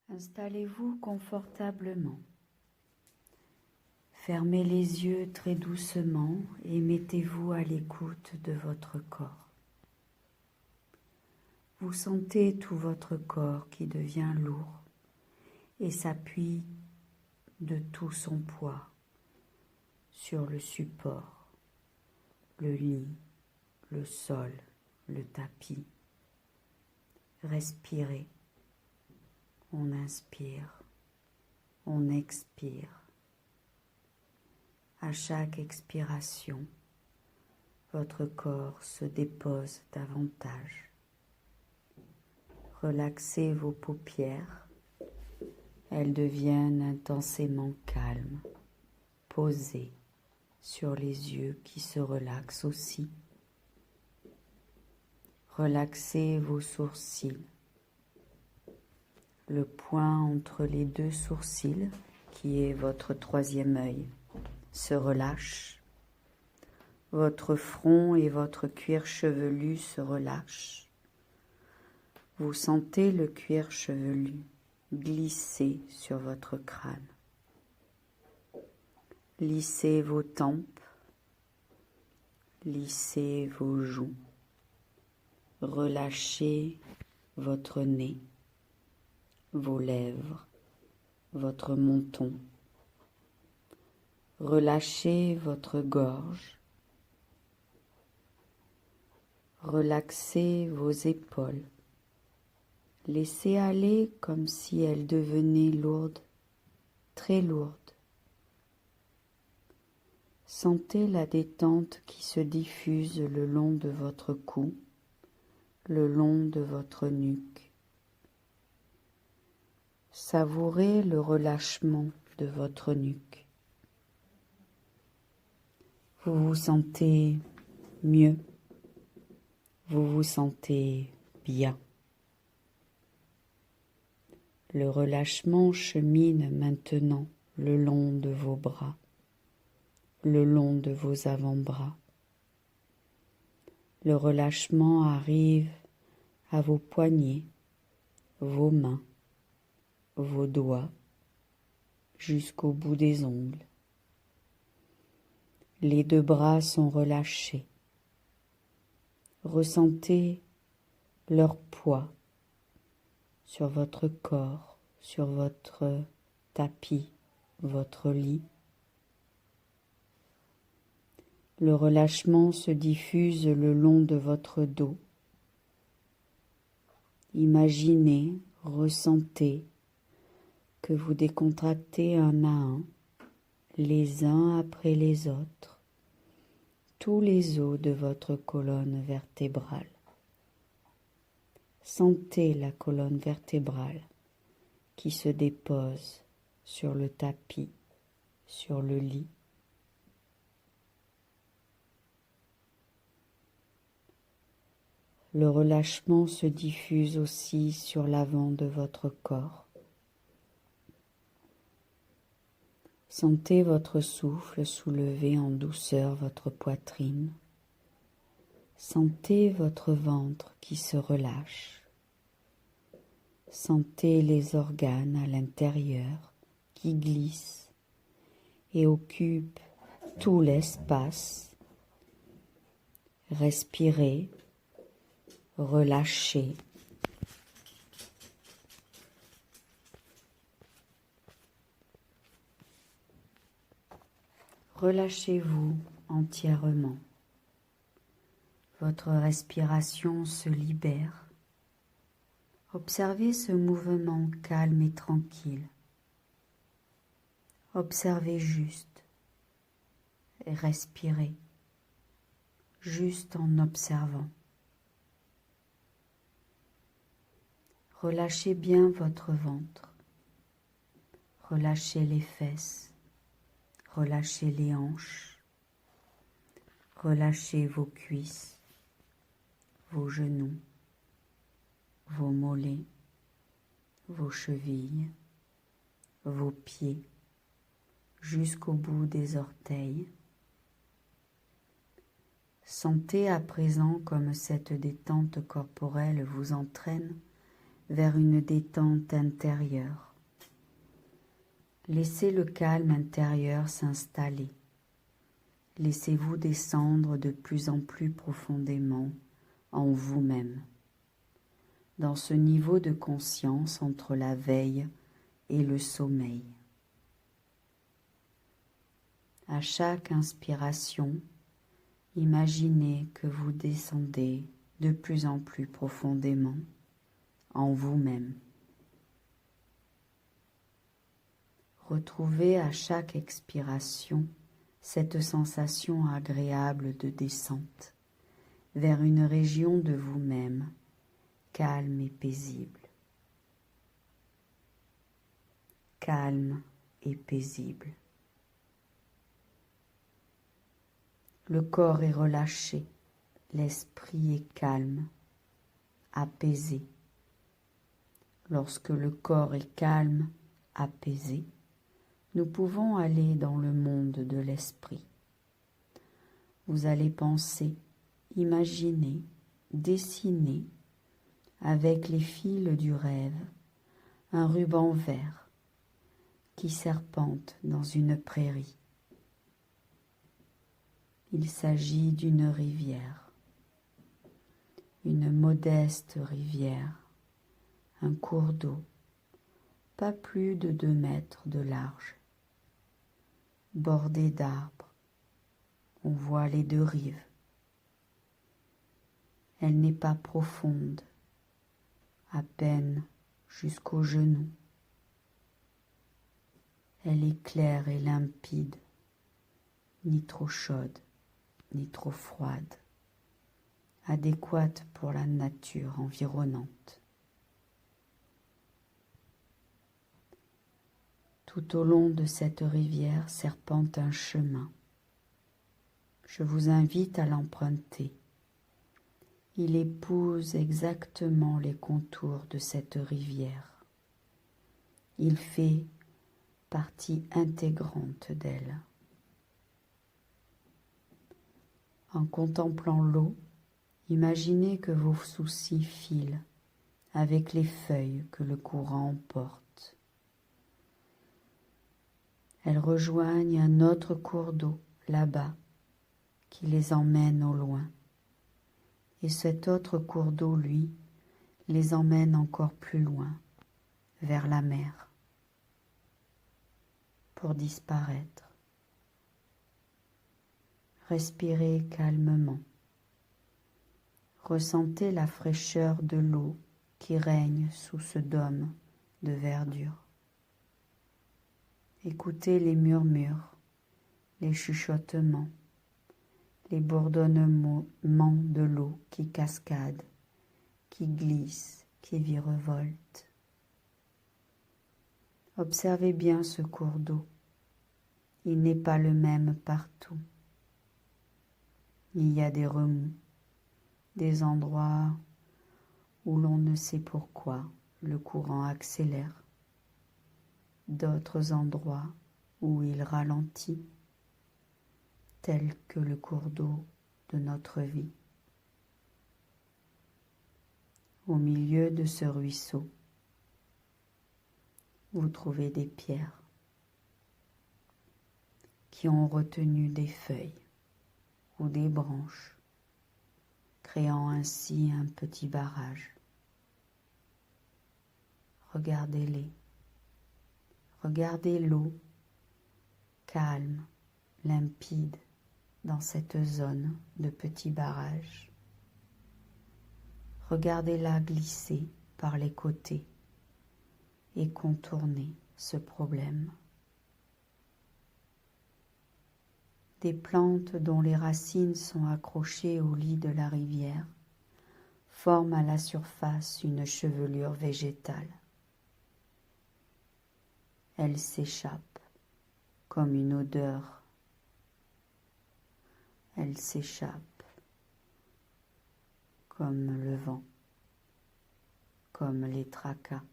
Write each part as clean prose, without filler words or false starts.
Installez-vous confortablement. Fermez les yeux très doucement et mettez-vous à l'écoute de votre corps. Vous sentez tout votre corps qui devient lourd et s'appuie de tout son poids sur le support, le lit, le sol, le tapis. Respirez. On inspire, on expire. À chaque expiration, votre corps se dépose davantage. Relaxez vos paupières, elles deviennent intensément calmes, posées sur les yeux qui se relaxent aussi. Relaxez vos sourcils. Le point entre les deux sourcils, qui est votre troisième œil, se relâche. Votre front et votre cuir chevelu se relâchent. Vous sentez le cuir chevelu glisser sur votre crâne. Lissez vos tempes, lissez vos joues, relâchez votre nez, vos lèvres, votre menton. Relâchez votre gorge. Relaxez vos épaules. Laissez aller comme si elles devenaient lourdes, très lourdes. Sentez la détente qui se diffuse le long de votre cou, le long de votre nuque. Savourez le relâchement de votre nuque. Vous vous sentez mieux, vous vous sentez bien. Le relâchement chemine maintenant le long de vos bras, le long de vos avant-bras. Le relâchement arrive à vos poignets, vos mains, vos doigts, jusqu'au bout des ongles. Les deux bras sont relâchés. Ressentez leur poids sur votre corps, sur votre tapis, votre lit. Le relâchement se diffuse le long de votre dos. Imaginez, ressentez que vous décontractez un à un, les uns après les autres, tous les os de votre colonne vertébrale. Sentez la colonne vertébrale qui se dépose sur le tapis, sur le lit. Le relâchement se diffuse aussi sur l'avant de votre corps. Sentez votre souffle soulever en douceur votre poitrine. Sentez votre ventre qui se relâche. Sentez les organes à l'intérieur qui glissent et occupent tout l'espace. Respirez, relâchez. Relâchez-vous entièrement. Votre respiration se libère. Observez ce mouvement calme et tranquille. Observez juste et respirez, juste en observant. Relâchez bien votre ventre. Relâchez les fesses. Relâchez les hanches. Relâchez vos cuisses, vos genoux, vos mollets, vos chevilles, vos pieds, jusqu'au bout des orteils. Sentez à présent comme cette détente corporelle vous entraîne vers une détente intérieure. Laissez le calme intérieur s'installer. Laissez-vous descendre de plus en plus profondément en vous-même, dans ce niveau de conscience entre la veille et le sommeil. À chaque inspiration, imaginez que vous descendez de plus en plus profondément en vous-même. Retrouvez à chaque expiration cette sensation agréable de descente vers une région de vous-même calme et paisible. Calme et paisible. Le corps est relâché, l'esprit est calme, apaisé. Lorsque le corps est calme, apaisé, nous pouvons aller dans le monde de l'esprit. Vous allez penser, imaginer, dessiner, avec les fils du rêve, un ruban vert qui serpente dans une prairie. Il s'agit d'une rivière, une modeste rivière, un cours d'eau, pas plus de 2 mètres de large, bordé d'arbres. On voit les 2 rives. Elle n'est pas profonde, à peine jusqu'aux genoux. Elle est claire et limpide, ni trop chaude, ni trop froide, adéquate pour la nature environnante. Tout au long de cette rivière serpente un chemin. Je vous invite à l'emprunter. Il épouse exactement les contours de cette rivière. Il fait partie intégrante d'elle. En contemplant l'eau, imaginez que vos soucis filent avec les feuilles que le courant emporte. Elles rejoignent un autre cours d'eau là-bas qui les emmène au loin. Et cet autre cours d'eau, lui, les emmène encore plus loin, vers la mer, pour disparaître. Respirez calmement. Ressentez la fraîcheur de l'eau qui règne sous ce dôme de verdure. Écoutez les murmures, les chuchotements, les bourdonnements de l'eau qui cascade, qui glisse, qui virevolte. Observez bien ce cours d'eau. Il n'est pas le même partout. Il y a des remous, des endroits où l'on ne sait pourquoi le courant accélère, d'autres endroits où il ralentit, tels que le cours d'eau de notre vie. Au milieu de ce ruisseau, vous trouvez des pierres qui ont retenu des feuilles ou des branches, créant ainsi un petit barrage. Regardez-les. Regardez l'eau, calme, limpide, dans cette zone de petit barrage. Regardez-la glisser par les côtés et contourner ce problème. Des plantes dont les racines sont accrochées au lit de la rivière forment à la surface une chevelure végétale. Elle s'échappe comme une odeur. Elle s'échappe comme le vent, comme les tracas.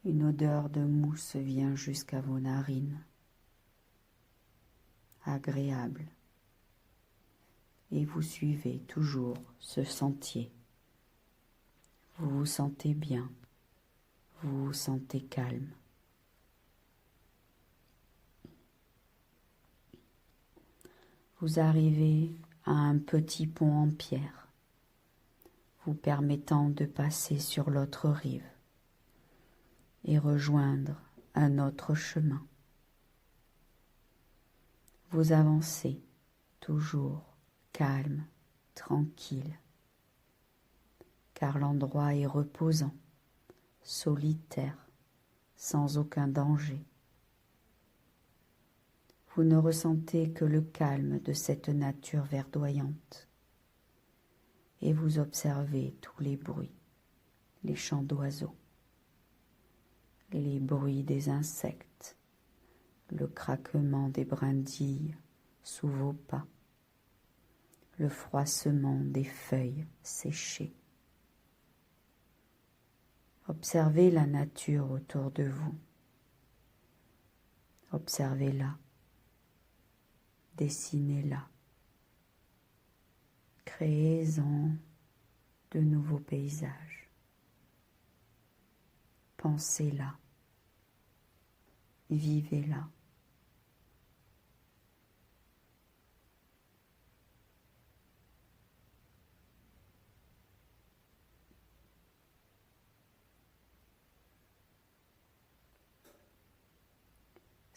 Une odeur de mousse vient jusqu'à vos narines, agréable, et vous suivez toujours ce sentier. Vous vous sentez bien, vous vous sentez calme. Vous arrivez à un petit pont en pierre, vous permettant de passer sur l'autre rive et rejoindre un autre chemin. Vous avancez, toujours calme, tranquille, car l'endroit est reposant, solitaire, sans aucun danger. Vous ne ressentez que le calme de cette nature verdoyante et vous observez tous les bruits, les chants d'oiseaux, les bruits des insectes, le craquement des brindilles sous vos pas, le froissement des feuilles séchées. Observez la nature autour de vous. Observez-la. Dessinez-la. Créez-en de nouveaux paysages. Pensez-la. Vivez-la.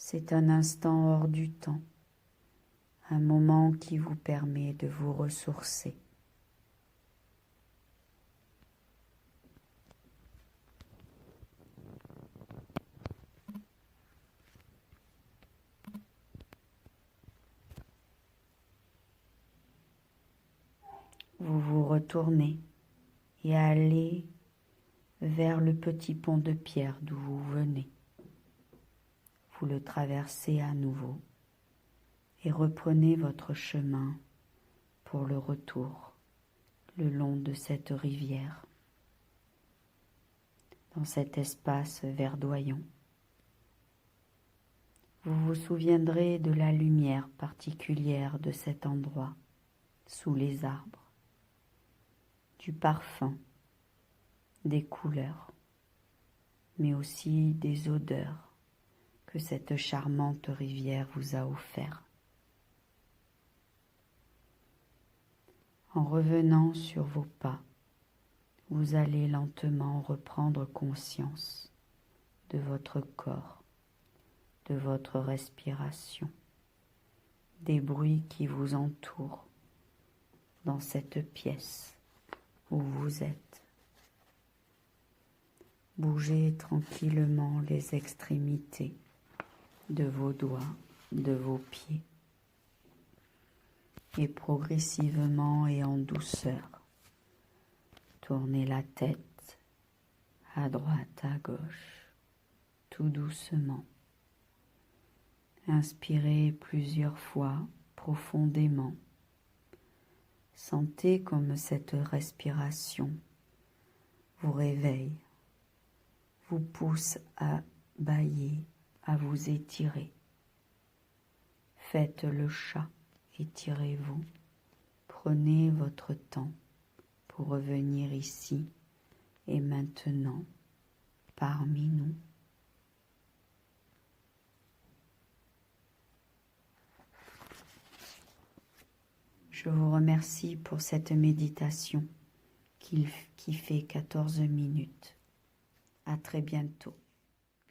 C'est un instant hors du temps, un moment qui vous permet de vous ressourcer. Vous vous retournez et allez vers le petit pont de pierre d'où vous venez. Vous le traversez à nouveau et reprenez votre chemin pour le retour le long de cette rivière, dans cet espace verdoyant. Vous vous souviendrez de la lumière particulière de cet endroit, sous les arbres, du parfum, des couleurs, mais aussi des odeurs que cette charmante rivière vous a offert. En revenant sur vos pas, vous allez lentement reprendre conscience de votre corps, de votre respiration, des bruits qui vous entourent dans cette pièce où vous êtes. Bougez tranquillement les extrémités de vos doigts, de vos pieds, et progressivement et en douceur, tournez la tête à droite, à gauche, tout doucement. Inspirez plusieurs fois profondément. Sentez comme cette respiration vous réveille, vous pousse à bâiller, à vous étirer. Faites le chat, étirez-vous. Prenez votre temps pour revenir ici et maintenant parmi nous. Je vous remercie pour cette méditation qui fait 14 minutes. À très bientôt,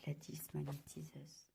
Gladys Magnétiseuse.